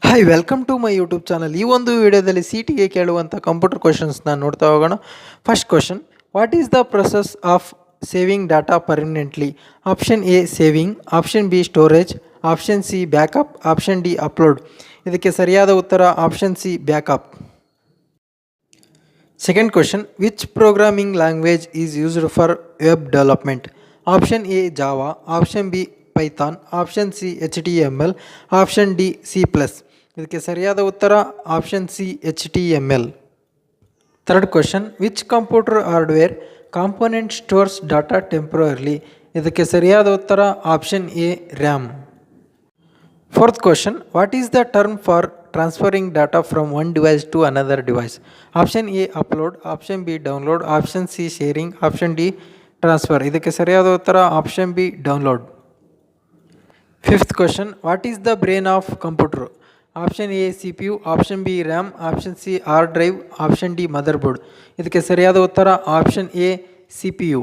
Hi welcome to my YouTube channel. ಈ ಒಂದು ವಿಡಿಯೋದಲ್ಲಿ CTಗೆ ಕೇಳುವಂಥ ಕಂಪ್ಯೂಟರ್ ಕ್ವಶನ್ಸ್ನ ನೋಡ್ತಾ ಹೋಗೋಣ. First question, what is the process of saving data permanently? Option A saving, option B storage, option C backup, option D upload. ಇದಕ್ಕೆ ಸರಿಯಾದ ಉತ್ತರ option C backup. Second question, which programming language is used for web development? Option A Java, option B Python, option C HTML, option D C plus. ಇದಕ್ಕೆ ಸರಿಯಾದ ಉತ್ತರ option C HTML. Third question, which computer hardware component stores data temporarily? ಇದಕ್ಕೆ ಸರಿಯಾದ ಉತ್ತರ option A RAM. Fourth question, what is the term for transferring data from one device to another device? Option A upload, option B download, option C sharing, option D transfer. ಇದಕ್ಕೆ ಸರಿಯಾದ ಉತ್ತರ option B download. Fifth question, what is the brain of computer? Option A CPU, option B RAM, option C hard drive, option D mother board. ಇದಕ್ಕೆ ಸರಿಯಾದ ಉತ್ತರ option A CPU.